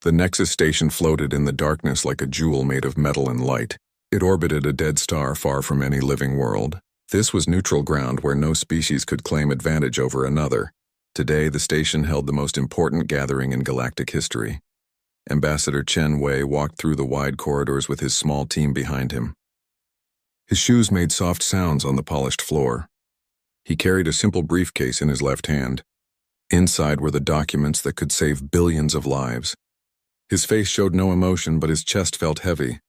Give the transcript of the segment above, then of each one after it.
The Nexus station floated in the darkness like a jewel made of metal and light. It orbited a dead star far from any living world. This was neutral ground where no species could claim advantage over another. Today, the station held the most important gathering in galactic history. Ambassador Chen Wei walked through the wide corridors with his small team behind him. His shoes made soft sounds on the polished floor. He carried a simple briefcase in his left hand. Inside were the documents that could save billions of lives. His face showed no emotion, but his chest felt heavy.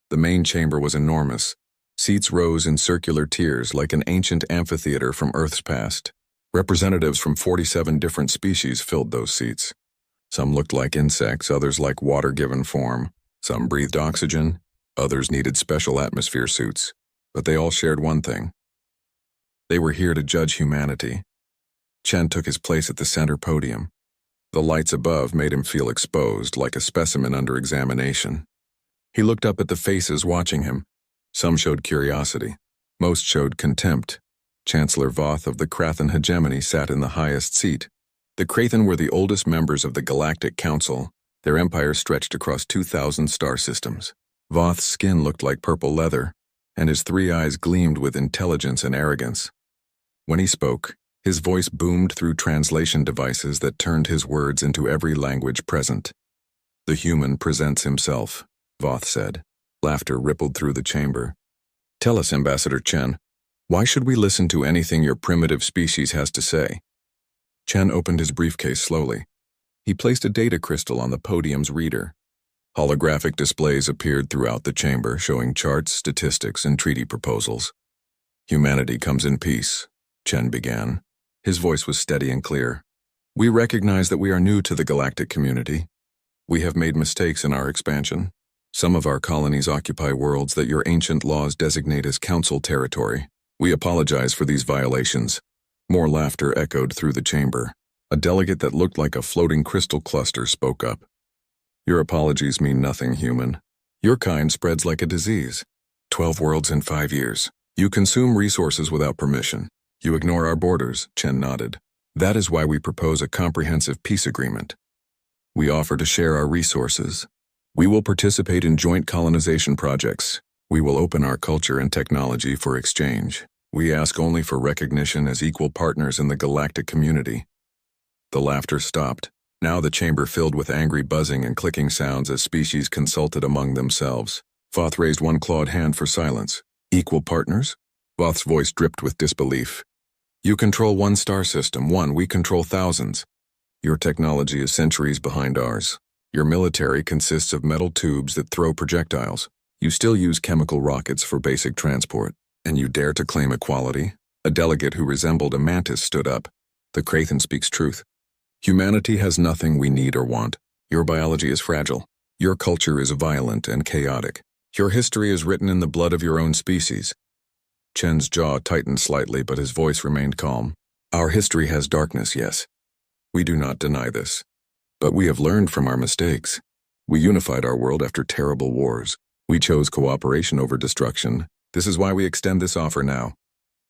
The main chamber was enormous. Seats rose in circular tiers like an ancient amphitheater from Earth's past. Representatives from 47 different species filled those seats. Some looked like insects, others like water-given form. Some breathed oxygen, others needed special atmosphere suits. But they all shared one thing. They were here to judge humanity. Chen took his place at the center podium. The lights above made him feel exposed, like a specimen under examination. He looked up at the faces watching him. Some showed curiosity. Most showed contempt. Chancellor Voth of the Krathan hegemony sat in the highest seat. The Krathan were the oldest members of the Galactic Council. Their empire stretched across 2,000 star systems. Voth's skin looked like purple leather, and his 3 eyes gleamed with intelligence and arrogance. When he spoke, his voice boomed through translation devices that turned his words into every language present. "The human presents himself," Voth said. Laughter rippled through the chamber. "Tell us, Ambassador Chen, why should we listen to anything your primitive species has to say?" Chen opened his briefcase slowly. He placed a data crystal on the podium's reader. Holographic displays appeared throughout the chamber, showing charts, statistics, and treaty proposals. "Humanity comes in peace," Chen began. His voice was steady and clear. "We recognize that we are new to the galactic community. We have made mistakes in our expansion. Some of our colonies occupy worlds that your ancient laws designate as council territory. We apologize for these violations." More laughter echoed through the chamber. A delegate that looked like a floating crystal cluster spoke up. "Your apologies mean nothing, human. Your kind spreads like a disease. 12 worlds in 5 years. You consume resources without permission. You ignore our borders," Chen nodded. "That is why we propose a comprehensive peace agreement. We offer to share our resources. We will participate in joint colonization projects. We will open our culture and technology for exchange. We ask only for recognition as equal partners in the galactic community." The laughter stopped. Now the chamber filled with angry buzzing and clicking sounds as species consulted among themselves. Voth raised one clawed hand for silence. "Equal partners?" Voth's voice dripped with disbelief. "You control one star system, we control thousands. Your technology is centuries behind ours. Your military consists of metal tubes that throw projectiles. You still use chemical rockets for basic transport. And you dare to claim equality?" A delegate who resembled a mantis stood up. "The Krathan speaks truth. Humanity has nothing we need or want. Your biology is fragile. Your culture is violent and chaotic. Your history is written in the blood of your own species." Chen's jaw tightened slightly, but his voice remained calm. "Our history has darkness, yes. We do not deny this. But we have learned from our mistakes. We unified our world after terrible wars. We chose cooperation over destruction. This is why we extend this offer now."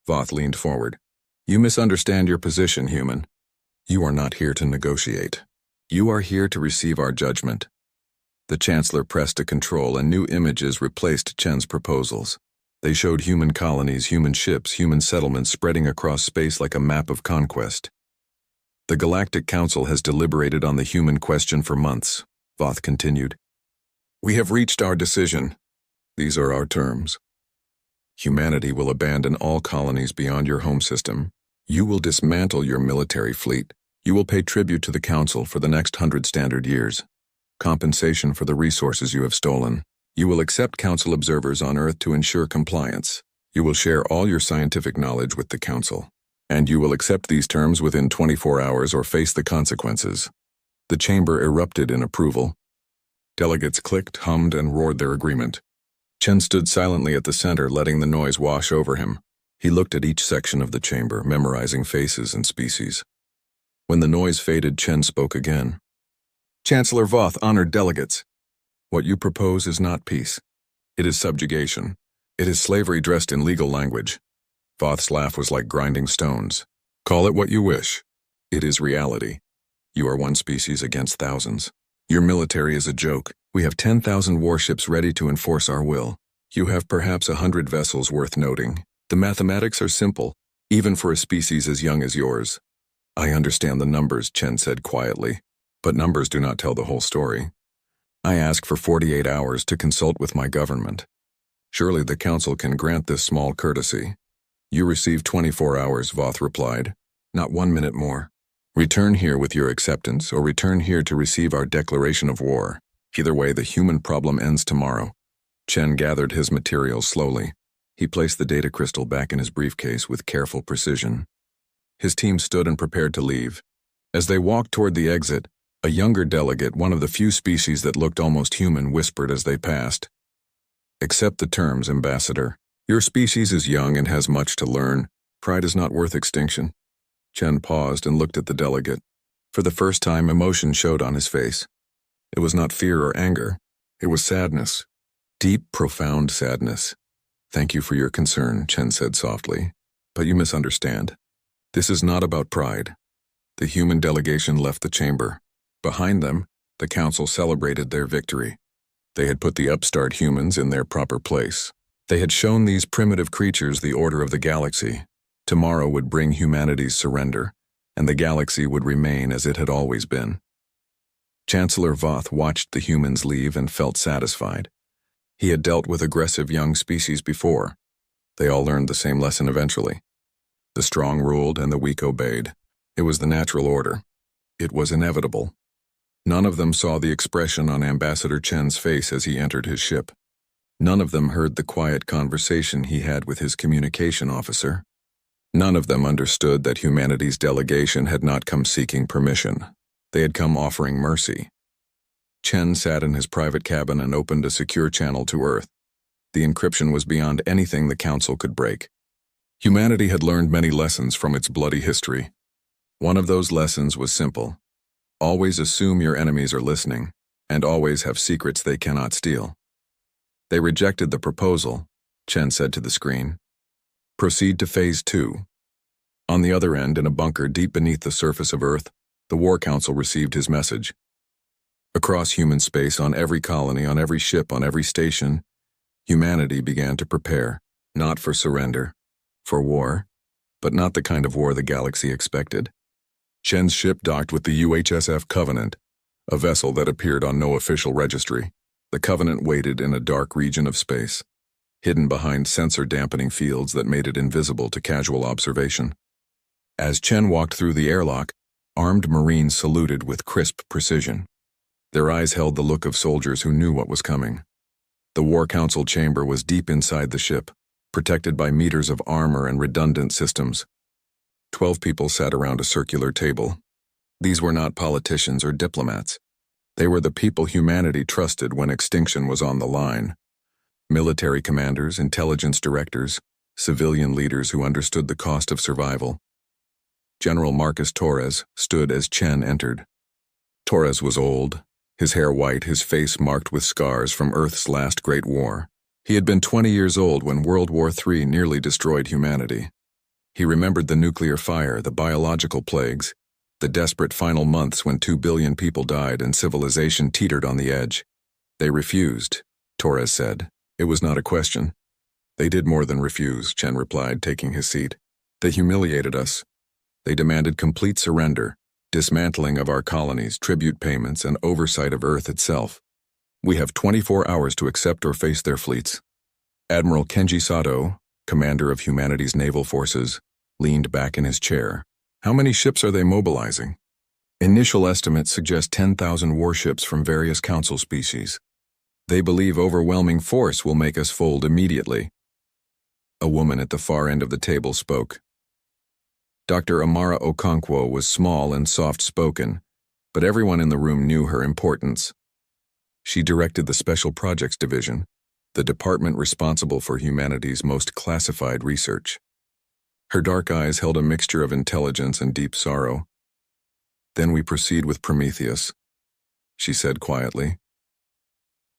Voth leaned forward. "You misunderstand your position, human. You are not here to negotiate. You are here to receive our judgment." The Chancellor pressed a control, and new images replaced Chen's proposals. They showed human colonies, human ships, human settlements spreading across space like a map of conquest. "The Galactic Council has deliberated on the human question for months," Voth continued. "We have reached our decision. These are our terms. Humanity will abandon all colonies beyond your home system. You will dismantle your military fleet. You will pay tribute to the Council for the next 100 standard years. Compensation for the resources you have stolen. You will accept Council observers on Earth to ensure compliance. You will share all your scientific knowledge with the Council. And you will accept these terms within 24 hours or face the consequences." The chamber erupted in approval. Delegates clicked, hummed, and roared their agreement. Chen stood silently at the center, letting the noise wash over him. He looked at each section of the chamber, memorizing faces and species. When the noise faded, Chen spoke again. "Chancellor Voth, honored delegates. What you propose is not peace. It is subjugation. It is slavery dressed in legal language." Voth's laugh was like grinding stones. "Call it what you wish. It is reality. You are one species against thousands. Your military is a joke. We have 10,000 warships ready to enforce our will. You have perhaps 100 vessels worth noting. The mathematics are simple, even for a species as young as yours. I understand the numbers, Chen said quietly, but numbers do not tell the whole story. I ask for 48 hours to consult with my government. Surely the council can grant this small courtesy. You receive 24 hours, Voth replied. Not 1 minute more. Return here with your acceptance, or return here to receive our declaration of war. Either way, the human problem ends tomorrow. Chen gathered his materials slowly. He placed the data crystal back in his briefcase with careful precision. His team stood and prepared to leave. As they walked toward the exit, a younger delegate, one of the few species that looked almost human, whispered as they passed. Accept the terms, Ambassador. Your species is young and has much to learn. Pride is not worth extinction. Chen paused and looked at the delegate. For the first time, emotion showed on his face. It was not fear or anger. It was sadness. Deep, profound sadness. Thank you for your concern, Chen said softly. But you misunderstand. This is not about pride. The human delegation left the chamber. Behind them, the council celebrated their victory. They had put the upstart humans in their proper place. They had shown these primitive creatures the order of the galaxy. Tomorrow would bring humanity's surrender, and the galaxy would remain as it had always been. Chancellor Voth watched the humans leave and felt satisfied. He had dealt with aggressive young species before. They all learned the same lesson eventually. The strong ruled and the weak obeyed. It was the natural order. It was inevitable. None of them saw the expression on Ambassador Chen's face as he entered his ship. None of them heard the quiet conversation he had with his communication officer. None of them understood that humanity's delegation had not come seeking permission. They had come offering mercy. Chen sat in his private cabin and opened a secure channel to Earth. The encryption was beyond anything the Council could break. Humanity had learned many lessons from its bloody history. One of those lessons was simple. Always assume your enemies are listening, and always have secrets they cannot steal. They rejected the proposal, Chen said to the screen. Proceed to Phase 2. On the other end, in a bunker deep beneath the surface of Earth, the War Council received his message. Across human space, on every colony, on every ship, on every station, humanity began to prepare, not for surrender, for war, but not the kind of war the galaxy expected. Chen's ship docked with the UHSF Covenant, a vessel that appeared on no official registry. The Covenant waited in a dark region of space, hidden behind sensor-dampening fields that made it invisible to casual observation. As Chen walked through the airlock, armed Marines saluted with crisp precision. Their eyes held the look of soldiers who knew what was coming. The War Council chamber was deep inside the ship, protected by meters of armor and redundant systems. 12 people sat around a circular table. These were not politicians or diplomats. They were the people humanity trusted when extinction was on the line. Military commanders, intelligence directors, civilian leaders who understood the cost of survival. General Marcus Torres stood as Chen entered. Torres was old, his hair white, his face marked with scars from Earth's last great war. He had been 20 years old when World War III nearly destroyed humanity. He remembered the nuclear fire, the biological plagues, the desperate final months when 2 billion people died and civilization teetered on the edge. They refused, Torres said. It was not a question. They did more than refuse, Chen replied, taking his seat. They humiliated us. They demanded complete surrender, dismantling of our colonies, tribute payments, and oversight of Earth itself. We have 24 hours to accept or face their fleets. Admiral Kenji Sato, commander of humanity's naval forces, leaned back in his chair. How many ships are they mobilizing? Initial estimates suggest 10,000 warships from various council species. They believe overwhelming force will make us fold immediately. A woman at the far end of the table spoke. Dr. Amara Okonkwo was small and soft-spoken, but everyone in the room knew her importance. She directed the Special Projects Division, the department responsible for humanity's most classified research. Her dark eyes held a mixture of intelligence and deep sorrow. Then we proceed with Prometheus, she said quietly.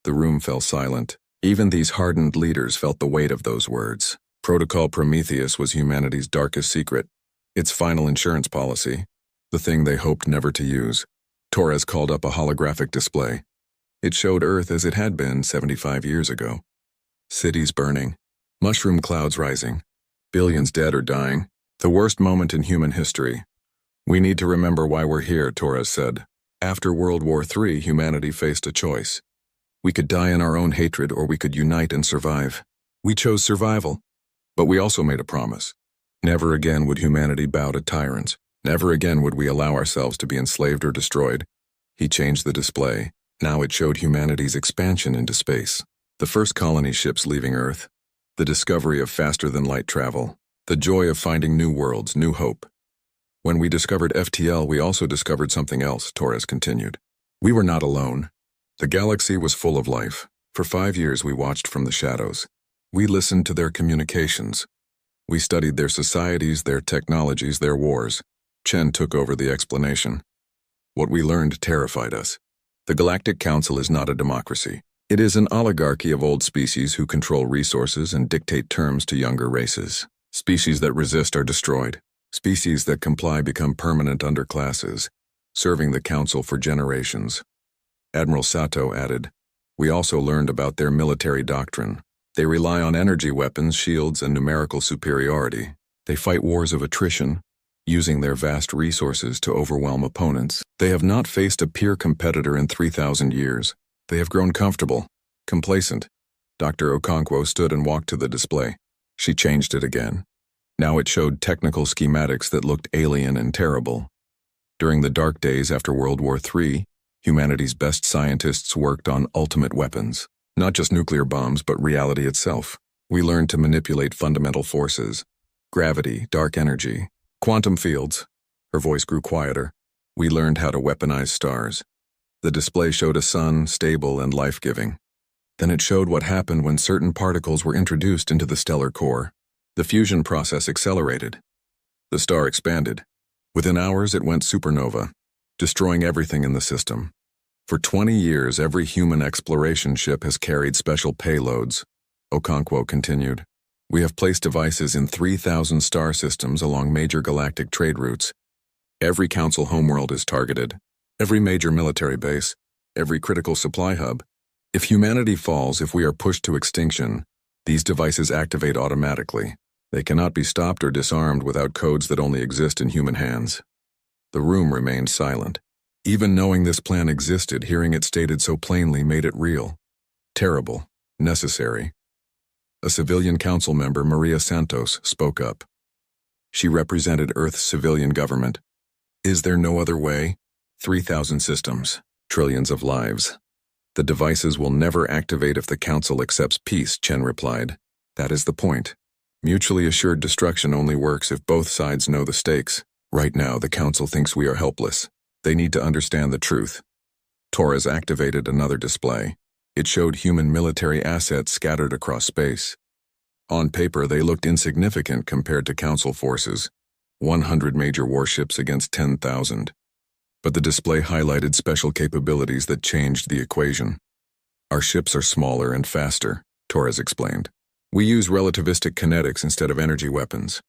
The room fell silent. Even these hardened leaders felt the weight of those words. Protocol Prometheus was humanity's darkest secret, its final insurance policy, the thing they hoped never to use. Torres called up a holographic display. It showed Earth as it had been 75 years ago. Cities burning, mushroom clouds rising, billions dead or dying, the worst moment in human history. We need to remember why we're here, Torres said. After World War III, humanity faced a choice. We could die in our own hatred or we could unite and survive. We chose survival, but we also made a promise. Never again would humanity bow to tyrants. Never again would we allow ourselves to be enslaved or destroyed. He changed the display. Now it showed humanity's expansion into space. The first colony ships leaving Earth. The discovery of faster-than-light travel. The joy of finding new worlds, new hope. When we discovered FTL, we also discovered something else, Torres continued. We were not alone. The galaxy was full of life. For 5 years we watched from the shadows. We listened to their communications. We studied their societies, their technologies, their wars. Chen took over the explanation. What we learned terrified us. The Galactic Council is not a democracy. It is an oligarchy of old species who control resources and dictate terms to younger races. Species that resist are destroyed. Species that comply become permanent underclasses, serving the Council for generations. Admiral Sato added, "We also learned about their military doctrine. They rely on energy weapons, shields, and numerical superiority. They fight wars of attrition, using their vast resources to overwhelm opponents. They have not faced a peer competitor in 3,000 years. They have grown comfortable, complacent." Dr. Okonkwo stood and walked to the display. She changed it again. Now it showed technical schematics that looked alien and terrible. During the dark days after World War III, humanity's best scientists worked on ultimate weapons. Not just nuclear bombs, but reality itself. We learned to manipulate fundamental forces. Gravity, dark energy, quantum fields. Her voice grew quieter. We learned how to weaponize stars. The display showed a sun, stable and life-giving. Then it showed what happened when certain particles were introduced into the stellar core. The fusion process accelerated. The star expanded. Within hours, it went supernova, destroying everything in the system. For 20 years, every human exploration ship has carried special payloads, Okonkwo continued. We have placed devices in 3,000 star systems along major galactic trade routes. Every Council homeworld is targeted. Every major military base. Every critical supply hub. If humanity falls, if we are pushed to extinction, these devices activate automatically. They cannot be stopped or disarmed without codes that only exist in human hands. The room remained silent. Even knowing this plan existed, hearing it stated so plainly made it real. Terrible. Necessary. A civilian council member, Maria Santos, spoke up. She represented Earth's civilian government. Is there no other way? 3,000 systems. Trillions of lives. The devices will never activate if the Council accepts peace, Chen replied. That is the point. Mutually assured destruction only works if both sides know the stakes. Right now, the Council thinks we are helpless. They need to understand the truth. Torres activated another display. It showed human military assets scattered across space. On paper, they looked insignificant compared to Council forces. 100 major warships against 10,000. But the display highlighted special capabilities that changed the equation. Our ships are smaller and faster, Torres explained. We use relativistic kinetics instead of energy weapons.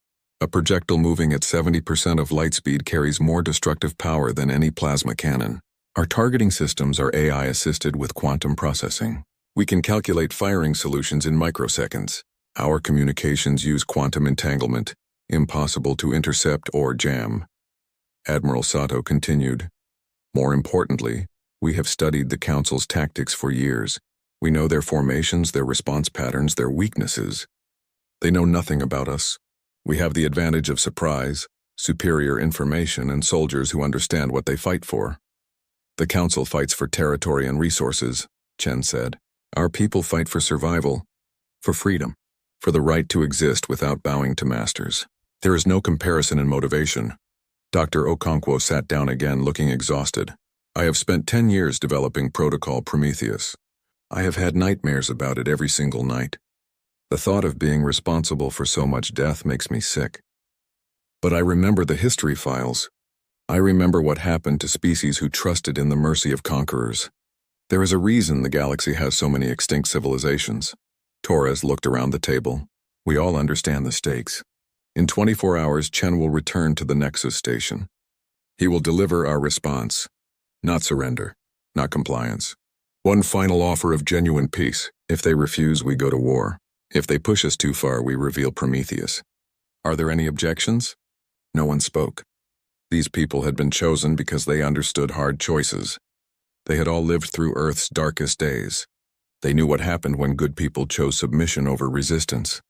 A projectile moving at 70% of light speed carries more destructive power than any plasma cannon. Our targeting systems are AI-assisted with quantum processing. We can calculate firing solutions in microseconds. Our communications use quantum entanglement, impossible to intercept or jam. Admiral Sato continued. More importantly, we have studied the Council's tactics for years. We know their formations, their response patterns, their weaknesses. They know nothing about us. We have the advantage of surprise, superior information, and soldiers who understand what they fight for. The Council fights for territory and resources, Chen said. Our people fight for survival, for freedom, for the right to exist without bowing to masters. There is no comparison in motivation. Dr. Okonkwo sat down again, looking exhausted. I have spent 10 years developing Protocol Prometheus. I have had nightmares about it every single night. The thought of being responsible for so much death makes me sick. But I remember the history files. I remember what happened to species who trusted in the mercy of conquerors. There is a reason the galaxy has so many extinct civilizations. Torres looked around the table. We all understand the stakes. In 24 hours, Chen will return to the Nexus station. He will deliver our response. Not surrender. Not compliance. One final offer of genuine peace. If they refuse, we go to war. If they push us too far, we reveal Prometheus. Are there any objections? No one spoke. These people had been chosen because they understood hard choices. They had all lived through Earth's darkest days. They knew what happened when good people chose submission over resistance.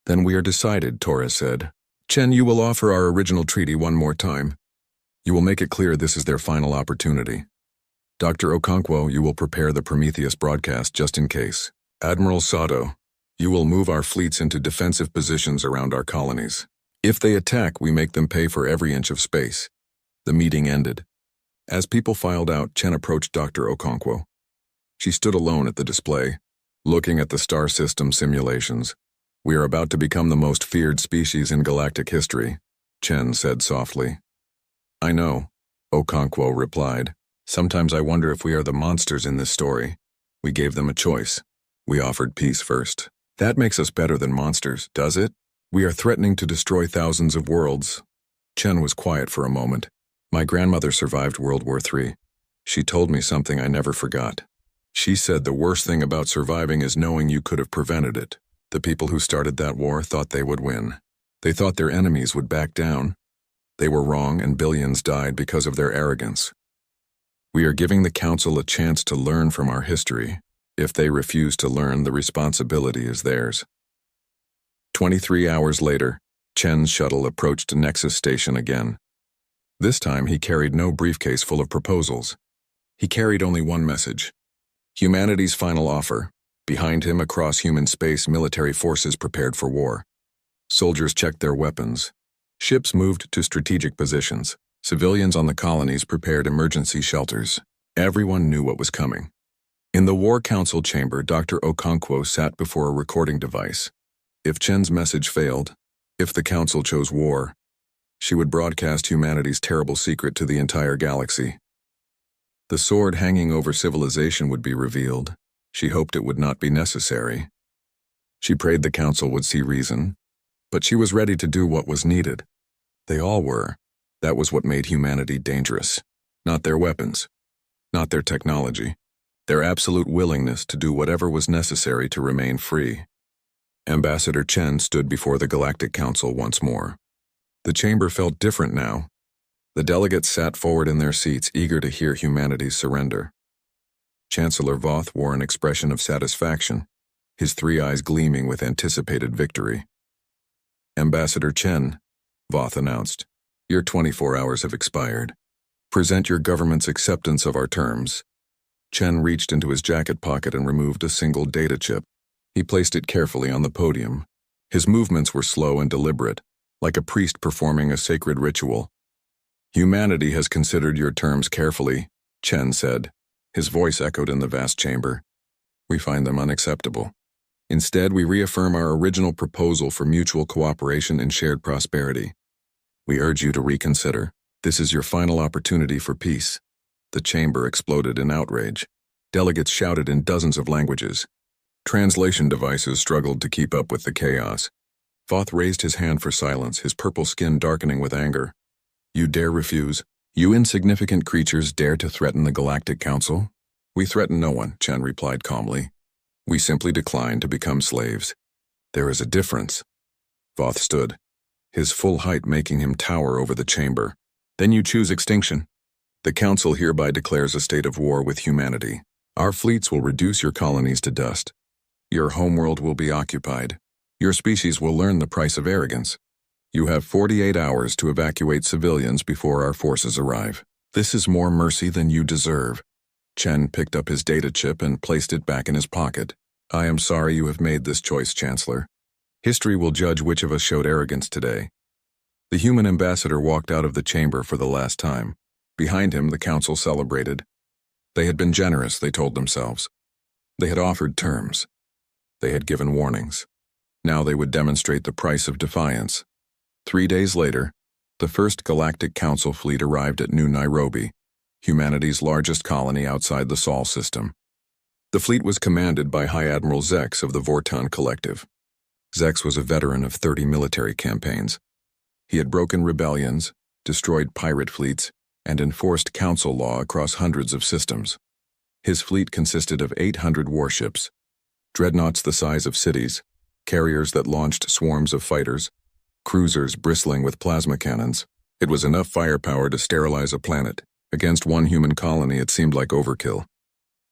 Then we are decided, Torres said. Chen, you will offer our original treaty one more time. You will make it clear this is their final opportunity. Dr. Okonkwo, you will prepare the Prometheus broadcast just in case. Admiral Sato, you will move our fleets into defensive positions around our colonies. If they attack, we make them pay for every inch of space. The meeting ended. As people filed out, Chen approached Dr. Okonkwo. She stood alone at the display, looking at the star system simulations. We are about to become the most feared species in galactic history, Chen said softly. I know, Okonkwo replied. Sometimes I wonder if we are the monsters in this story. We gave them a choice. We offered peace first. That makes us better than monsters, does it? We are threatening to destroy thousands of worlds. Chen was quiet for a moment. My grandmother survived World War III. She told me something I never forgot. She said the worst thing about surviving is knowing you could have prevented it. The people who started that war thought they would win. They thought their enemies would back down. They were wrong, and billions died because of their arrogance. We are giving the Council a chance to learn from our history. If they refuse to learn, the responsibility is theirs. 23 hours later, Chen's shuttle approached Nexus Station again. This time he carried no briefcase full of proposals. He carried only one message. Humanity's final offer. Behind him, across human space, military forces prepared for war. Soldiers checked their weapons. Ships moved to strategic positions. Civilians on the colonies prepared emergency shelters. Everyone knew what was coming. In the War Council chamber, Dr. Okonkwo sat before a recording device. If Chen's message failed, if the Council chose war, she would broadcast humanity's terrible secret to the entire galaxy. The sword hanging over civilization would be revealed. She hoped it would not be necessary. She prayed the Council would see reason, but she was ready to do what was needed. They all were. That was what made humanity dangerous. Not their weapons, not their technology, their absolute willingness to do whatever was necessary to remain free. Ambassador Chen stood before the Galactic Council once more. The chamber felt different now. The delegates sat forward in their seats, eager to hear humanity's surrender. Chancellor Voth wore an expression of satisfaction, his three eyes gleaming with anticipated victory. Ambassador Chen, Voth announced, your 24 hours have expired. Present your government's acceptance of our terms. Chen reached into his jacket pocket and removed a single data chip. He placed it carefully on the podium. His movements were slow and deliberate, like a priest performing a sacred ritual. Humanity has considered your terms carefully, Chen said. His voice echoed in the vast chamber. We find them unacceptable. Instead, we reaffirm our original proposal for mutual cooperation and shared prosperity. We urge you to reconsider. This is your final opportunity for peace. The chamber exploded in outrage. Delegates shouted in dozens of languages. Translation devices struggled to keep up with the chaos. Voth raised his hand for silence, his purple skin darkening with anger. You dare refuse? You insignificant creatures dare to threaten the Galactic Council? We threaten no one, Chen replied calmly. We simply decline to become slaves. There is a difference. Voth stood, his full height making him tower over the chamber. Then you choose extinction. The Council hereby declares a state of war with humanity. Our fleets will reduce your colonies to dust. Your homeworld will be occupied. Your species will learn the price of arrogance. You have 48 hours to evacuate civilians before our forces arrive. This is more mercy than you deserve. Chen picked up his data chip and placed it back in his pocket. I am sorry you have made this choice, Chancellor. History will judge which of us showed arrogance today. The human ambassador walked out of the chamber for the last time. Behind him, the Council celebrated. They had been generous, they told themselves. They had offered terms. They had given warnings. Now they would demonstrate the price of defiance. 3 days later, the first Galactic Council fleet arrived at New Nairobi, humanity's largest colony outside the Sol system. The fleet was commanded by High Admiral Zex of the Vorton Collective. Zex was a veteran of 30 military campaigns. He had broken rebellions, destroyed pirate fleets, and enforced council law across hundreds of systems. His fleet consisted of 800 warships, dreadnoughts the size of cities, carriers that launched swarms of fighters, cruisers bristling with plasma cannons. It was enough firepower to sterilize a planet. Against one human colony, it seemed like overkill.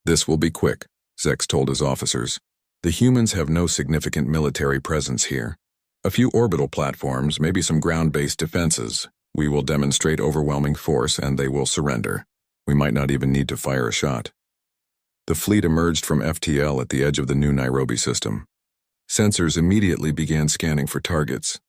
"This will be quick," Zex told his officers. "The humans have no significant military presence here. A few orbital platforms, maybe some ground-based defenses. We will demonstrate overwhelming force and they will surrender. We might not even need to fire a shot." The fleet emerged from FTL at the edge of the new Nairobi system. Sensors immediately began scanning for targets.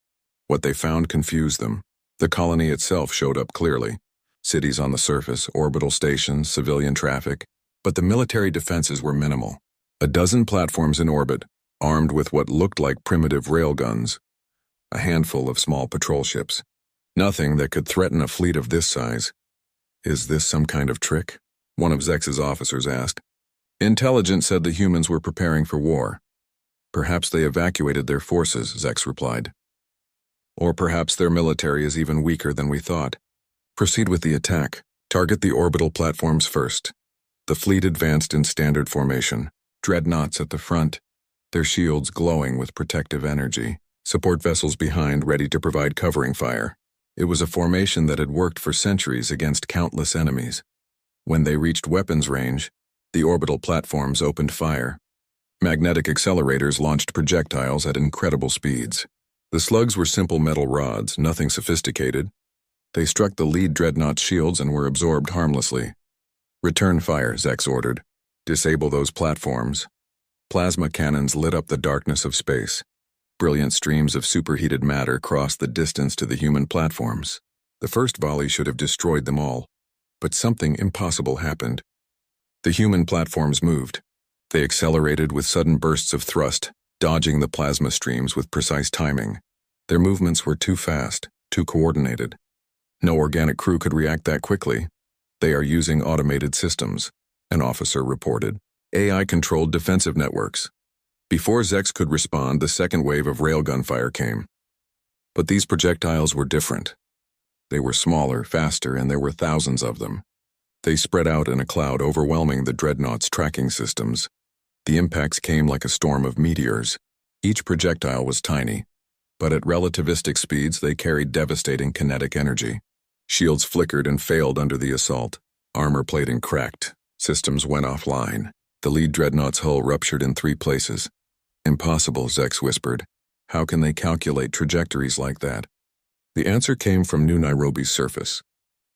What they found confused them. The colony itself showed up clearly. Cities on the surface, orbital stations, civilian traffic. But the military defenses were minimal. A dozen platforms in orbit, armed with what looked like primitive railguns. A handful of small patrol ships. Nothing that could threaten a fleet of this size. "Is this some kind of trick?" one of Zex's officers asked. "Intelligence said the humans were preparing for war." "Perhaps they evacuated their forces," Zex replied. "Or perhaps their military is even weaker than we thought. Proceed with the attack. Target the orbital platforms first." The fleet advanced in standard formation, dreadnoughts at the front, their shields glowing with protective energy, support vessels behind ready to provide covering fire. It was a formation that had worked for centuries against countless enemies. When they reached weapons range, the orbital platforms opened fire. Magnetic accelerators launched projectiles at incredible speeds. The slugs were simple metal rods, nothing sophisticated. They struck the lead dreadnought's shields and were absorbed harmlessly. "Return fire," Zex ordered. "Disable those platforms." Plasma cannons lit up the darkness of space. Brilliant streams of superheated matter crossed the distance to the human platforms. The first volley should have destroyed them all. But something impossible happened. The human platforms moved. They accelerated with sudden bursts of thrust, dodging the plasma streams with precise timing. Their movements were too fast, too coordinated. No organic crew could react that quickly. "They are using automated systems," an officer reported. "AI-controlled defensive networks." Before Zex could respond, the second wave of railgun fire came. But these projectiles were different. They were smaller, faster, and there were thousands of them. They spread out in a cloud overwhelming the dreadnought's tracking systems. The impacts came like a storm of meteors. Each projectile was tiny, but at relativistic speeds they carried devastating kinetic energy. Shields flickered and failed under the assault. Armor plating cracked. Systems went offline. The lead dreadnought's hull ruptured in 3 places. "Impossible," Zex whispered. "How can they calculate trajectories like that?" The answer came from New Nairobi's surface.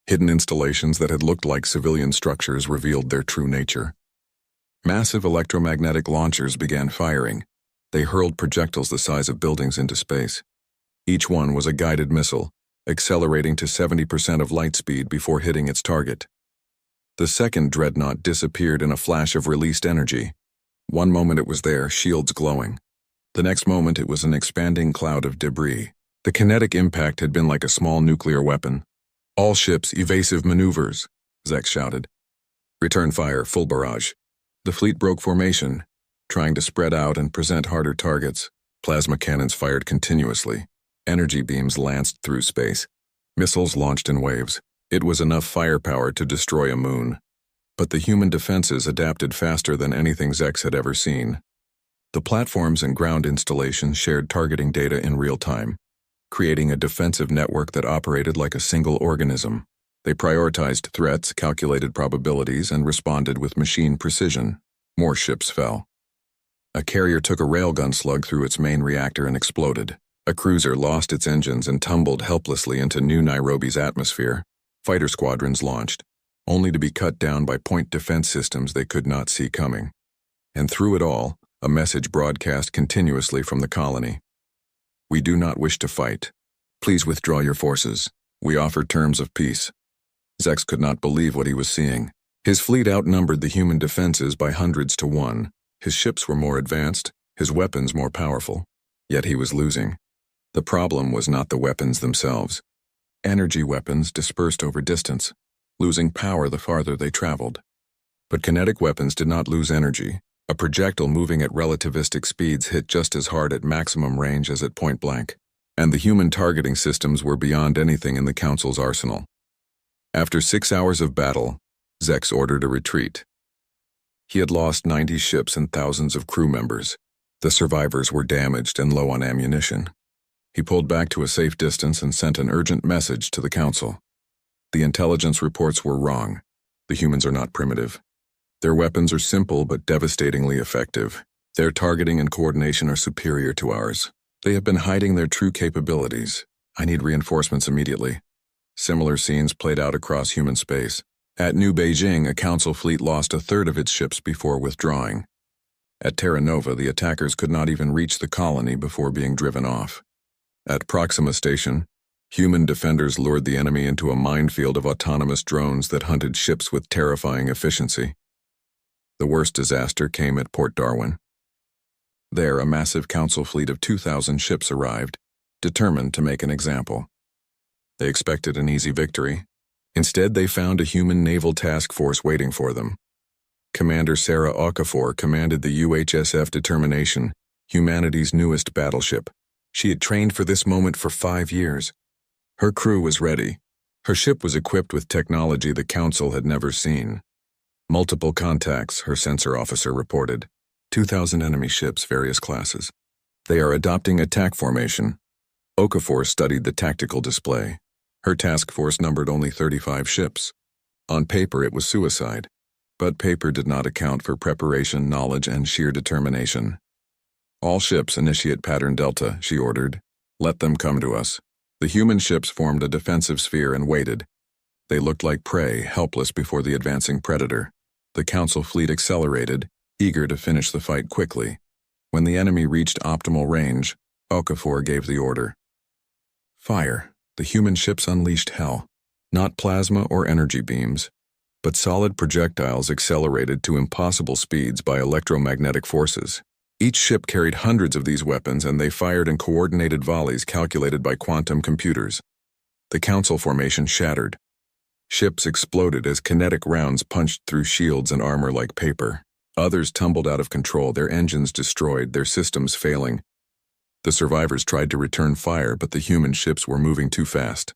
Hidden installations that had looked like civilian structures revealed their true nature. Massive electromagnetic launchers began firing. They hurled projectiles the size of buildings into space. Each one was a guided missile, accelerating to 70% of light speed before hitting its target. The second dreadnought disappeared in a flash of released energy. One moment it was there, shields glowing. The next moment it was an expanding cloud of debris. The kinetic impact had been like a small nuclear weapon. "All ships, evasive maneuvers," Zex shouted. "Return fire, full barrage." The fleet broke formation, trying to spread out and present harder targets. Plasma cannons fired continuously. Energy beams lanced through space. Missiles launched in waves. It was enough firepower to destroy a moon. But the human defenses adapted faster than anything Zex had ever seen. The platforms and ground installations shared targeting data in real time, creating a defensive network that operated like a single organism. They prioritized threats, calculated probabilities, and responded with machine precision. More ships fell. A carrier took a railgun slug through its main reactor and exploded. A cruiser lost its engines and tumbled helplessly into New Nairobi's atmosphere. Fighter squadrons launched, only to be cut down by point defense systems they could not see coming. And through it all, a message broadcast continuously from the colony. "We do not wish to fight. Please withdraw your forces. We offer terms of peace." Zex could not believe what he was seeing. His fleet outnumbered the human defenses by hundreds to 1. His ships were more advanced, his weapons more powerful. Yet he was losing. The problem was not the weapons themselves. Energy weapons dispersed over distance, losing power the farther they traveled. But kinetic weapons did not lose energy. A projectile moving at relativistic speeds hit just as hard at maximum range as at point blank. And the human targeting systems were beyond anything in the Council's arsenal. After 6 hours of battle, Zex ordered a retreat. He had lost 90 ships and thousands of crew members. The survivors were damaged and low on ammunition. He pulled back to a safe distance and sent an urgent message to the Council. The intelligence reports were wrong. The humans are not primitive. Their weapons are simple but devastatingly effective. Their targeting and coordination are superior to ours. They have been hiding their true capabilities. I need reinforcements immediately. Similar scenes played out across human space. At New Beijing, a Council fleet lost a third of its ships before withdrawing. At Terra Nova, the attackers could not even reach the colony before being driven off. At Proxima Station, human defenders lured the enemy into a minefield of autonomous drones that hunted ships with terrifying efficiency. The worst disaster came at Port Darwin. There, a massive Council fleet of 2,000 ships arrived, determined to make an example. They expected an easy victory. Instead, they found a human naval task force waiting for them. Commander Sarah Okafor commanded the UHSF Determination, humanity's newest battleship. She had trained for this moment for 5 years. Her crew was ready. Her ship was equipped with technology the Council had never seen. Multiple contacts, her sensor officer reported. 2,000 enemy ships, various classes. They are adopting attack formation. Okafor studied the tactical display. Her task force numbered only 35 ships. On paper, it was suicide. But paper did not account for preparation, knowledge, and sheer determination. All ships initiate pattern Delta, she ordered. Let them come to us. The human ships formed a defensive sphere and waited. They looked like prey, helpless before the advancing predator. The Council fleet accelerated, eager to finish the fight quickly. When the enemy reached optimal range, Okafor gave the order. Fire. The human ships unleashed hell. Not plasma or energy beams, but solid projectiles accelerated to impossible speeds by electromagnetic forces. Each ship carried hundreds of these weapons, and they fired in coordinated volleys calculated by quantum computers. The Council formation shattered. Ships exploded as kinetic rounds punched through shields and armor like paper. Others tumbled out of control, their engines destroyed, their systems failing. The survivors tried to return fire, but the human ships were moving too fast,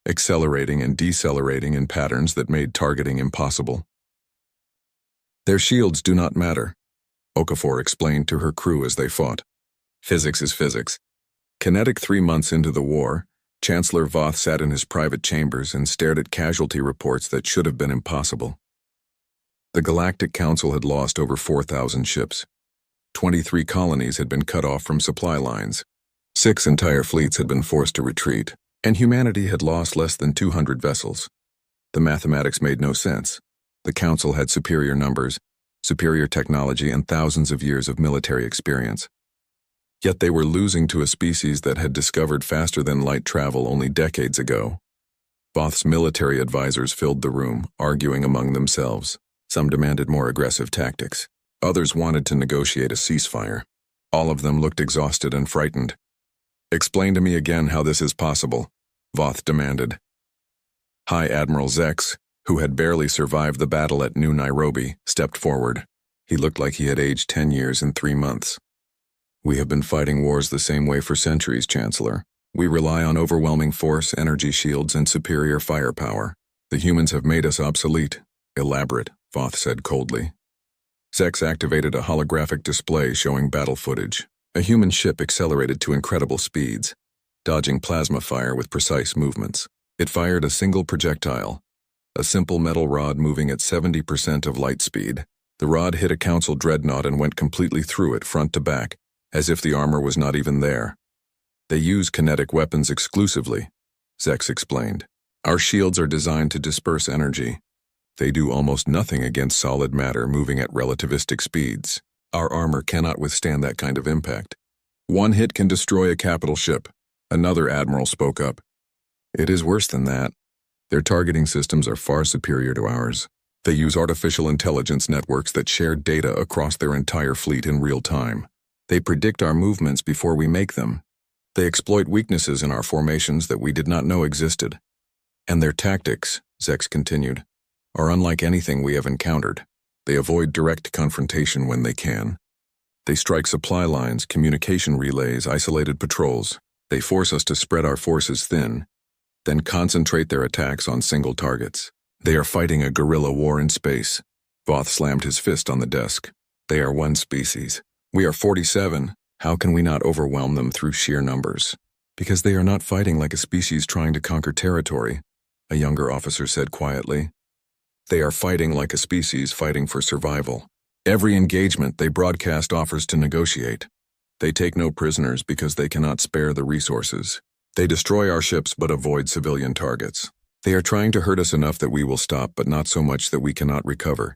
accelerating and decelerating in patterns that made targeting impossible. Their shields do not matter, Okafor explained to her crew as they fought. Physics is physics. Kinetic 3 months into the war, Chancellor Voth sat in his private chambers and stared at casualty reports that should have been impossible. The Galactic Council had lost over 4,000 ships. 23 colonies had been cut off from supply lines. 6 entire fleets had been forced to retreat, and humanity had lost less than 200 vessels. The mathematics made no sense. The Council had superior numbers, superior technology, and thousands of years of military experience. Yet they were losing to a species that had discovered faster than light travel only decades ago. Voth's military advisors filled the room, arguing among themselves. Some demanded more aggressive tactics. Others wanted to negotiate a ceasefire. All of them looked exhausted and frightened. Explain to me again how this is possible, Voth demanded. High Admiral Zex, who had barely survived the battle at New Nairobi, stepped forward. He looked like he had aged 10 years and 3 months. We have been fighting wars the same way for centuries, Chancellor. We rely on overwhelming force, energy shields, and superior firepower. The humans have made us obsolete. Elaborate, Voth said coldly. Zex activated a holographic display showing battle footage. A human ship accelerated to incredible speeds, dodging plasma fire with precise movements. It fired a single projectile, a simple metal rod moving at 70% of light speed. The rod hit a Council dreadnought and went completely through it front to back, as if the armor was not even there. They use kinetic weapons exclusively, Zex explained. Our shields are designed to disperse energy. They do almost nothing against solid matter moving at relativistic speeds. Our armor cannot withstand that kind of impact. One hit can destroy a capital ship, another admiral spoke up. It is worse than that. Their targeting systems are far superior to ours. They use artificial intelligence networks that share data across their entire fleet in real time. They predict our movements before we make them. They exploit weaknesses in our formations that we did not know existed. And their tactics, Zex continued, are unlike anything we have encountered. They avoid direct confrontation when they can. They strike supply lines, communication relays, isolated patrols. They force us to spread our forces thin. then concentrate their attacks on single targets. They are fighting a guerrilla war in space. Voth slammed his fist on the desk. They are one species. We are 47. How can we not overwhelm them through sheer numbers? Because they are not fighting like a species trying to conquer territory, a younger officer said quietly. They are fighting like a species fighting for survival. Every engagement they broadcast offers to negotiate. They take no prisoners because they cannot spare the resources. They destroy our ships but avoid civilian targets. They are trying to hurt us enough that we will stop, but not so much that we cannot recover.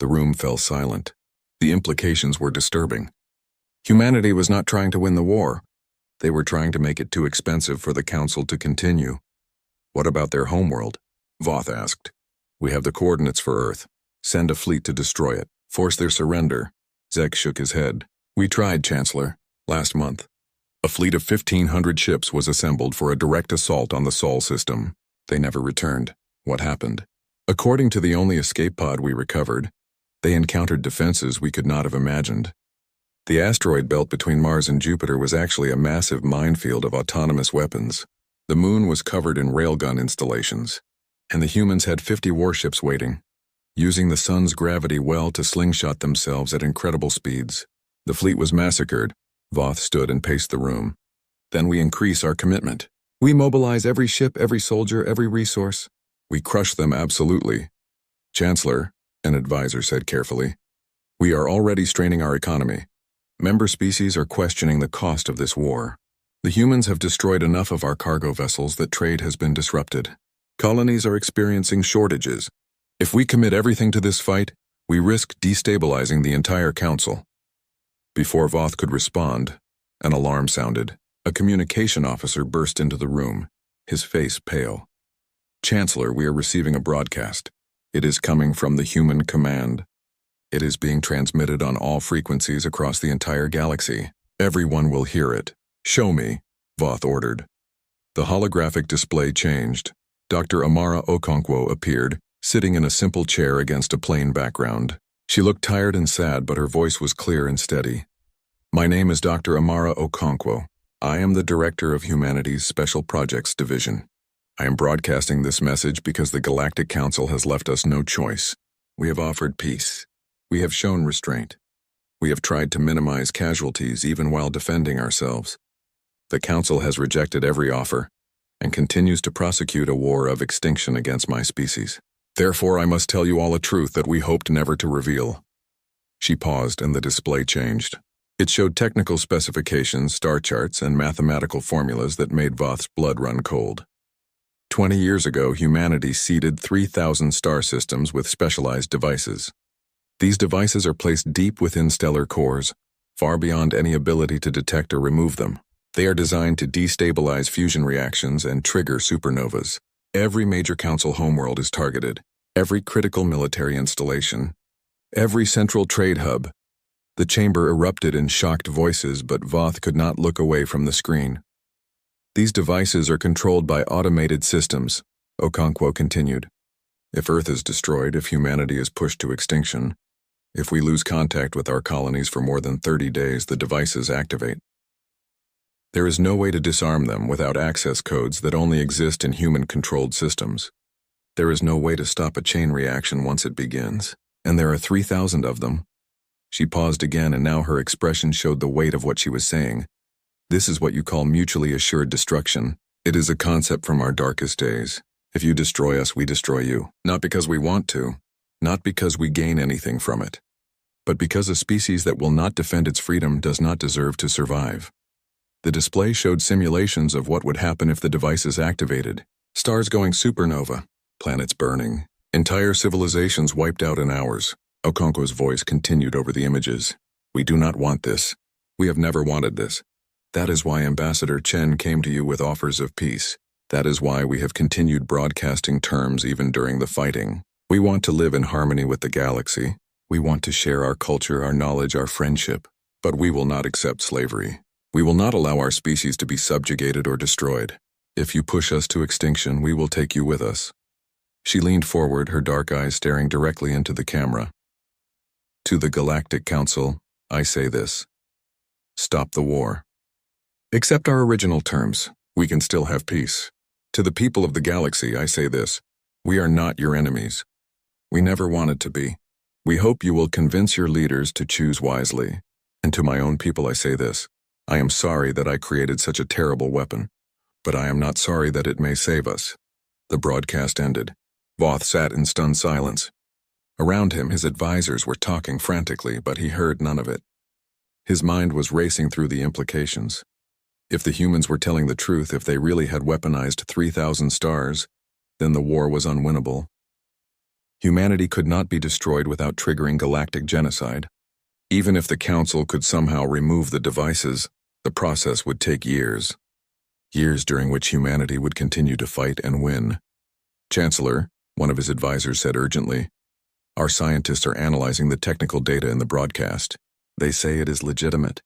The room fell silent. The implications were disturbing. Humanity was not trying to win the war. They were trying to make it too expensive for the Council to continue. What about their homeworld? Voth asked. We have the coordinates for Earth. Send a fleet to destroy it. Force their surrender. Zek shook his head. We tried, Chancellor. Last month. A fleet of 1,500 ships was assembled for a direct assault on the Sol system. They never returned. What happened? According to the only escape pod we recovered, they encountered defenses we could not have imagined. The asteroid belt between Mars and Jupiter was actually a massive minefield of autonomous weapons. The moon was covered in railgun installations, and the humans had 50 warships waiting, using the sun's gravity well to slingshot themselves at incredible speeds. The fleet was massacred. Voth stood and paced the room. Then we increase our commitment. We mobilize every ship, every soldier, every resource. We crush them absolutely. Chancellor, an advisor said carefully, we are already straining our economy. Member species are questioning the cost of this war. The humans have destroyed enough of our cargo vessels that trade has been disrupted. Colonies are experiencing shortages. If we commit everything to this fight, we risk destabilizing the entire Council. Before Voth could respond, an alarm sounded. A communication officer burst into the room, his face pale. Chancellor, we are receiving a broadcast. It is coming from the human command. It is being transmitted on all frequencies across the entire galaxy. Everyone will hear it. Show me, Voth ordered. The holographic display changed. Dr. Amara Okonkwo appeared, sitting in a simple chair against a plain background. She looked tired and sad, but her voice was clear and steady. My name is Dr. Amara Okonkwo. I am the Director of Humanity's Special Projects Division. I am broadcasting this message because the Galactic Council has left us no choice. We have offered peace. We have shown restraint. We have tried to minimize casualties even while defending ourselves. The Council has rejected every offer and continues to prosecute a war of extinction against my species. Therefore, I must tell you all a truth that we hoped never to reveal. She paused and the display changed. It showed technical specifications, star charts, and mathematical formulas that made Voth's blood run cold. 20 years ago, humanity seeded 3,000 star systems with specialized devices. These devices are placed deep within stellar cores, far beyond any ability to detect or remove them. They are designed to destabilize fusion reactions and trigger supernovas. Every major Council homeworld is targeted, every critical military installation, every central trade hub. The chamber erupted in shocked voices, but Voth could not look away from the screen. These devices are controlled by automated systems, Okonkwo continued. If Earth is destroyed, if humanity is pushed to extinction, if we lose contact with our colonies for more than 30 days, the devices activate. There is no way to disarm them without access codes that only exist in human-controlled systems. There is no way to stop a chain reaction once it begins, and there are 3,000 of them. She paused again, and now her expression showed the weight of what she was saying. This is what you call mutually assured destruction. It is a concept from our darkest days. If you destroy us, we destroy you. Not because we want to, not because we gain anything from it, but because a species that will not defend its freedom does not deserve to survive. The display showed simulations of what would happen if the device is activated. Stars going supernova, planets burning, entire civilizations wiped out in hours. Okonkwo's voice continued over the images. We do not want this. We have never wanted this. That is why Ambassador Chen came to you with offers of peace. That is why we have continued broadcasting terms even during the fighting. We want to live in harmony with the galaxy. We want to share our culture, our knowledge, our friendship. But we will not accept slavery. We will not allow our species to be subjugated or destroyed. If you push us to extinction, we will take you with us. She leaned forward, her dark eyes staring directly into the camera. To the Galactic Council, I say this. Stop the war. Accept our original terms. We can still have peace. To the people of the galaxy, I say this: we are not your enemies. We never wanted to be. We hope you will convince your leaders to choose wisely. And to my own people I say this: I am sorry that I created such a terrible weapon, but I am not sorry that it may save us. The broadcast ended. Voth sat in stunned silence. Around him, his advisors were talking frantically, but he heard none of it. His mind was racing through the implications. If the humans were telling the truth, if they really had weaponized 3,000 stars, then the war was unwinnable. Humanity could not be destroyed without triggering galactic genocide. Even if the Council could somehow remove the devices, the process would take years. Years during which humanity would continue to fight and win. Chancellor, one of his advisors said urgently, our scientists are analyzing the technical data in the broadcast. They say it is legitimate.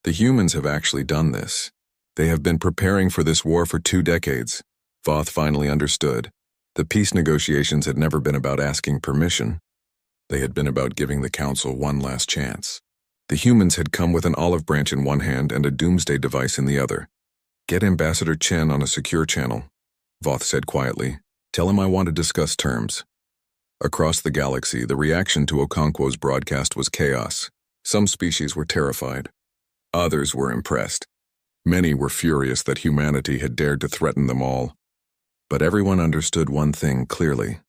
The humans have actually done this. They have been preparing for this war for 2 decades. Voth finally understood. The peace negotiations had never been about asking permission. They had been about giving the Council one last chance. The humans had come with an olive branch in one hand and a doomsday device in the other. Get Ambassador Chen on a secure channel, Voth said quietly. Tell him I want to discuss terms. Across the galaxy, the reaction to Okonkwo's broadcast was chaos. Some species were terrified. Others were impressed. Many were furious that humanity had dared to threaten them all. But everyone understood one thing clearly: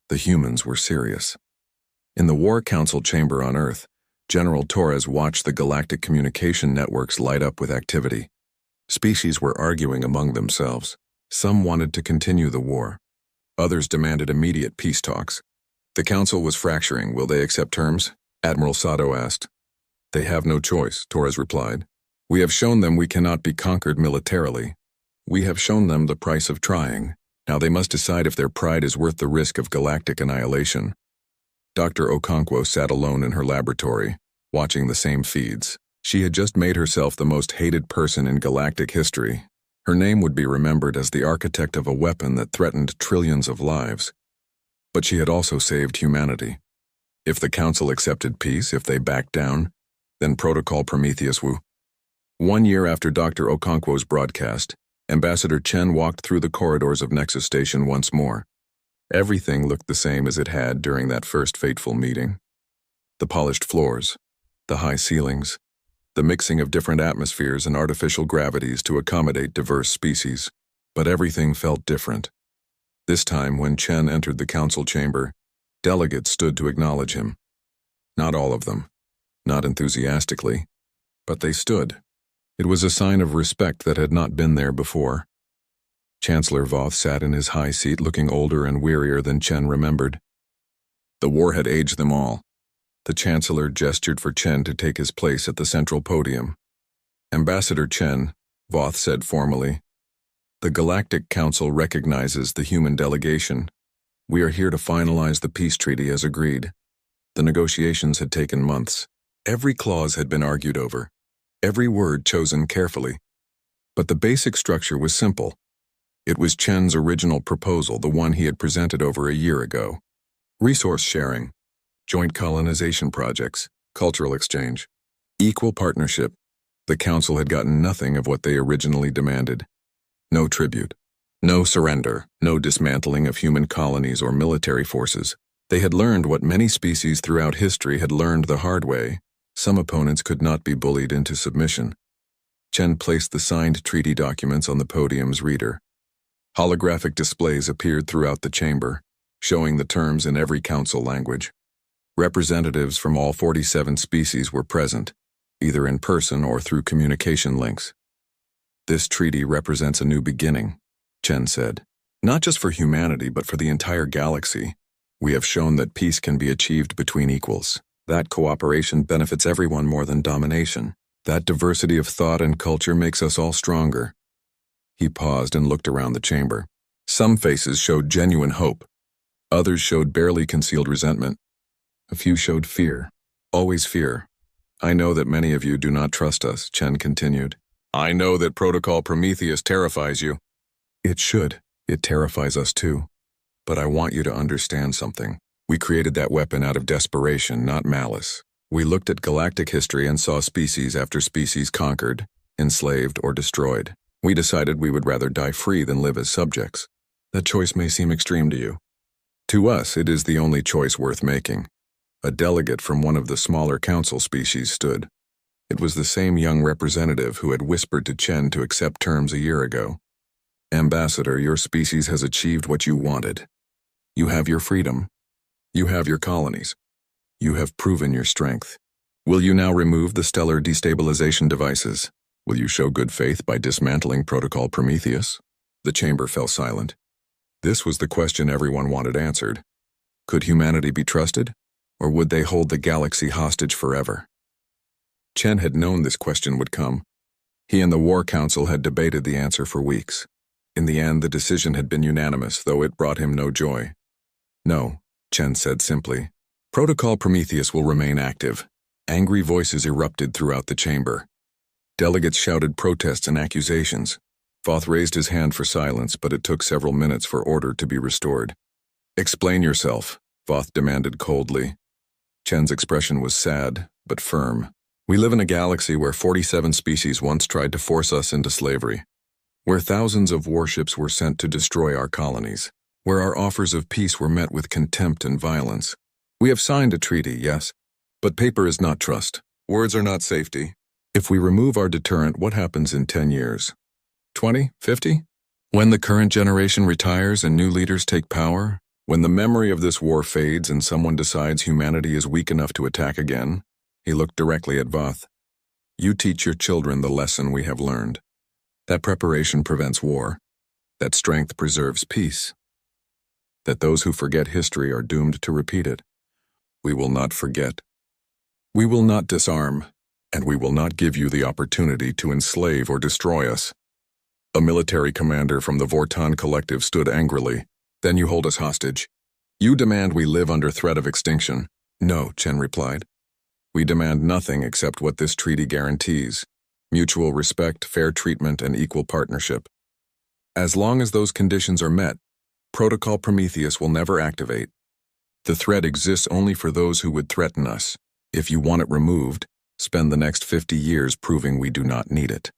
the humans were serious. In the War Council chamber on Earth, General Torres watched the galactic communication networks light up with activity. Species were arguing among themselves. Some wanted to continue the war. Others demanded immediate peace talks. The Council was fracturing. Will they accept terms? Admiral Sato asked. They have no choice, Torres replied. We have shown them we cannot be conquered militarily. We have shown them the price of trying. Now they must decide if their pride is worth the risk of galactic annihilation. Dr. Okonkwo sat alone in her laboratory, watching the same feeds. She had just made herself the most hated person in galactic history. Her name would be remembered as the architect of a weapon that threatened trillions of lives. But she had also saved humanity. If the Council accepted peace, if they backed down, then Protocol Prometheus Wu. 1 year after Dr. Okonkwo's broadcast, Ambassador Chen walked through the corridors of Nexus Station once more. Everything looked the same as it had during that first fateful meeting. The polished floors, the high ceilings, the mixing of different atmospheres and artificial gravities to accommodate diverse species. But everything felt different. This time, when Chen entered the Council chamber, delegates stood to acknowledge him. Not all of them, not enthusiastically, but they stood. It was a sign of respect that had not been there before. Chancellor Voth sat in his high seat looking older and wearier than Chen remembered. The war had aged them all. The Chancellor gestured for Chen to take his place at the central podium. Ambassador Chen, Voth said formally, the Galactic Council recognizes the human delegation. We are here to finalize the peace treaty as agreed. The negotiations had taken months. Every clause had been argued over. Every word chosen carefully. But the basic structure was simple. It was Chen's original proposal, the one he had presented over a year ago. Resource sharing, joint colonization projects, cultural exchange, equal partnership. The Council had gotten nothing of what they originally demanded. No tribute, no surrender, no dismantling of human colonies or military forces. They had learned what many species throughout history had learned the hard way. Some opponents could not be bullied into submission. Chen placed the signed treaty documents on the podium's reader. Holographic displays appeared throughout the chamber, showing the terms in every Council language. Representatives from all 47 species were present, either in person or through communication links. This treaty represents a new beginning, Chen said. Not just for humanity, but for the entire galaxy. We have shown that peace can be achieved between equals. That cooperation benefits everyone more than domination. That diversity of thought and culture makes us all stronger. He paused and looked around the chamber. Some faces showed genuine hope. Others showed barely concealed resentment. A few showed fear. Always fear. I know that many of you do not trust us, Chen continued. I know that Protocol Prometheus terrifies you. It should. It terrifies us too. But I want you to understand something. We created that weapon out of desperation, not malice. We looked at galactic history and saw species after species conquered, enslaved, or destroyed. We decided we would rather die free than live as subjects. That choice may seem extreme to you. To us, it is the only choice worth making. A delegate from one of the smaller council species stood. It was the same young representative who had whispered to Chen to accept terms a year ago. Ambassador, your species has achieved what you wanted. You have your freedom. You have your colonies. You have proven your strength. Will you now remove the stellar destabilization devices? Will you show good faith by dismantling Protocol Prometheus? The chamber fell silent. This was the question everyone wanted answered. Could humanity be trusted, or would they hold the galaxy hostage forever? Chen had known this question would come. He and the War Council had debated the answer for weeks. In the end, the decision had been unanimous, though it brought him no joy. No, Chen said simply. Protocol Prometheus will remain active. Angry voices erupted throughout the chamber. Delegates shouted protests and accusations. Voth raised his hand for silence, but it took several minutes for order to be restored. Explain yourself, Voth demanded coldly. Chen's expression was sad, but firm. We live in a galaxy where 47 species once tried to force us into slavery, where thousands of warships were sent to destroy our colonies, where our offers of peace were met with contempt and violence. We have signed a treaty, yes, but paper is not trust. Words are not safety. If we remove our deterrent, what happens in 10 years? 20? 50? When the current generation retires and new leaders take power? When the memory of this war fades and someone decides humanity is weak enough to attack again? He looked directly at Voth. You teach your children the lesson we have learned. That preparation prevents war. That strength preserves peace. That those who forget history are doomed to repeat it. We will not forget. We will not disarm, and we will not give you the opportunity to enslave or destroy us. A military commander from the Vortan Collective stood angrily. Then you hold us hostage. You demand we live under threat of extinction. No, Chen replied. We demand nothing except what this treaty guarantees: mutual respect, fair treatment, and equal partnership. As long as those conditions are met, Protocol Prometheus will never activate. The threat exists only for those who would threaten us. If you want it removed, spend the next 50 years proving we do not need it.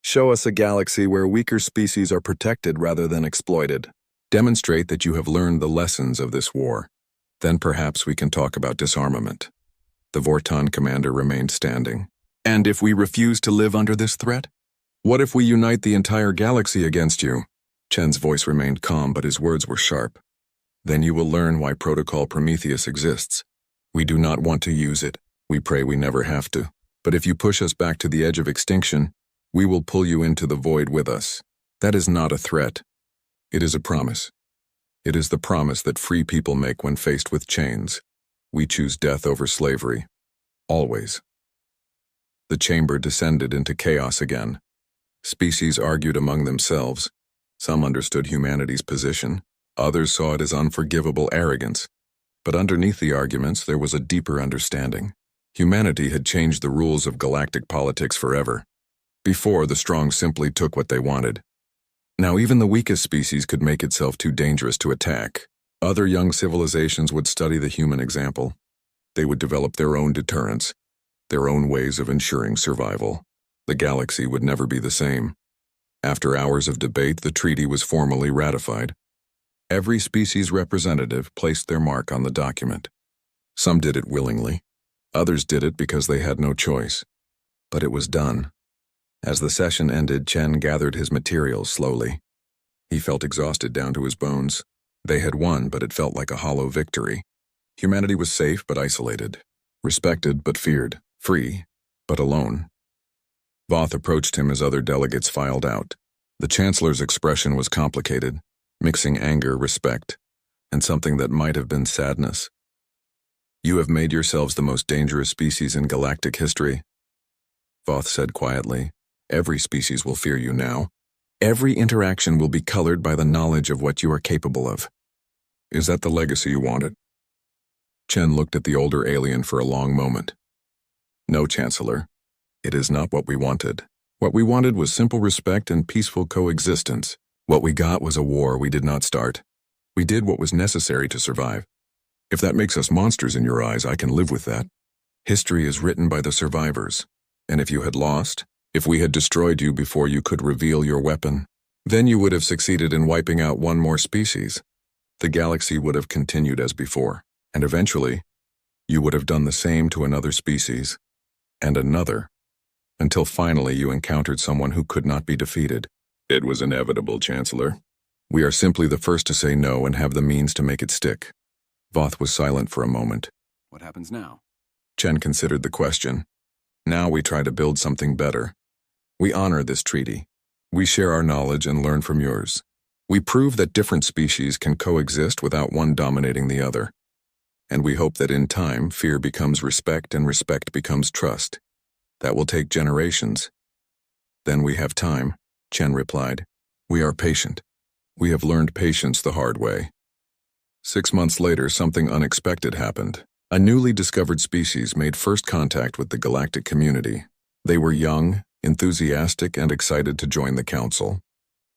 Show us a galaxy where weaker species are protected rather than exploited. Demonstrate that you have learned the lessons of this war. Then perhaps we can talk about disarmament. The Vortan commander remained standing. And if we refuse to live under this threat? What if we unite the entire galaxy against you? Chen's voice remained calm, but his words were sharp. Then you will learn why Protocol Prometheus exists. We do not want to use it. We pray we never have to. But if you push us back to the edge of extinction, we will pull you into the void with us. That is not a threat. It is a promise. It is the promise that free people make when faced with chains. We choose death over slavery. Always. The chamber descended into chaos again. Species argued among themselves. Some understood humanity's position. Others saw it as unforgivable arrogance. But underneath the arguments, there was a deeper understanding. Humanity had changed the rules of galactic politics forever. Before, the strong simply took what they wanted. Now even the weakest species could make itself too dangerous to attack. Other young civilizations would study the human example. They would develop their own deterrents, their own ways of ensuring survival. The galaxy would never be the same. After hours of debate, the treaty was formally ratified. Every species representative placed their mark on the document. Some did it willingly. Others did it because they had no choice. But it was done. As the session ended, Chen gathered his materials slowly. He felt exhausted down to his bones. They had won, but it felt like a hollow victory. Humanity was safe but isolated, respected but feared, free but alone. Voth approached him as other delegates filed out. The Chancellor's expression was complicated, mixing anger, respect, and something that might have been sadness. You have made yourselves the most dangerous species in galactic history, Voth said quietly. Every species will fear you now. Every interaction will be colored by the knowledge of what you are capable of. Is that the legacy you wanted? Chen looked at the older alien for a long moment. No, Chancellor. It is not what we wanted. What we wanted was simple respect and peaceful coexistence. What we got was a war we did not start. We did what was necessary to survive. If that makes us monsters in your eyes, I can live with that. History is written by the survivors, and if you had lost, If we had destroyed you before you could reveal your weapon, then you would have succeeded in wiping out one more species. The galaxy would have continued as before, and eventually, you would have done the same to another species, and another, until finally you encountered someone who could not be defeated. It was inevitable, Chancellor. We are simply the first to say no and have the means to make it stick. Voth was silent for a moment. What happens now? Chen considered the question. Now we try to build something better. We honor this treaty. We share our knowledge and learn from yours. We prove that different species can coexist without one dominating the other. And we hope that in time, fear becomes respect and respect becomes trust. That will take generations. Then we have time, Chen replied. We are patient. We have learned patience the hard way. 6 months later, something unexpected happened. A newly discovered species made first contact with the galactic community. They were young, enthusiastic, and excited to join the council.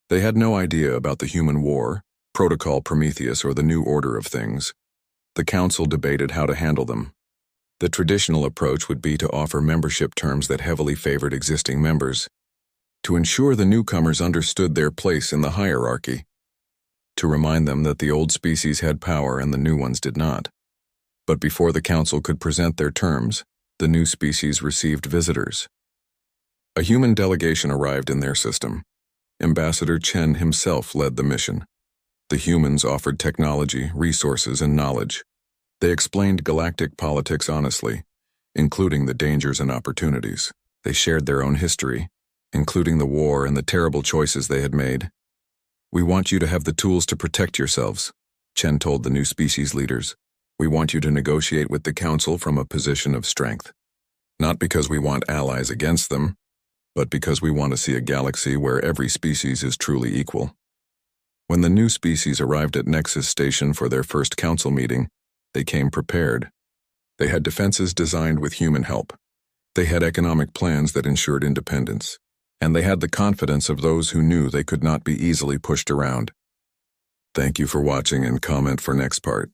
They had no idea about the human war, Protocol Prometheus, or the new order of things. The council debated how to handle them. The traditional approach would be to offer membership terms that heavily favored existing members, to ensure the newcomers understood their place in the hierarchy, to remind them that the old species had power and the new ones did not. But before the council could present their terms, the new species received visitors. A human delegation arrived in their system. Ambassador Chen himself led the mission. The humans offered technology, resources, and knowledge. They explained galactic politics honestly, including the dangers and opportunities. They shared their own history, including the war and the terrible choices they had made. We want you to have the tools to protect yourselves, Chen told the new species leaders. We want you to negotiate with the council from a position of strength. Not because we want allies against them, but because we want to see a galaxy where every species is truly equal. When the new species arrived at Nexus Station for their first council meeting, they came prepared. They had defenses designed with human help. They had economic plans that ensured independence. And they had the confidence of those who knew they could not be easily pushed around. Thank you for watching and comment for next part.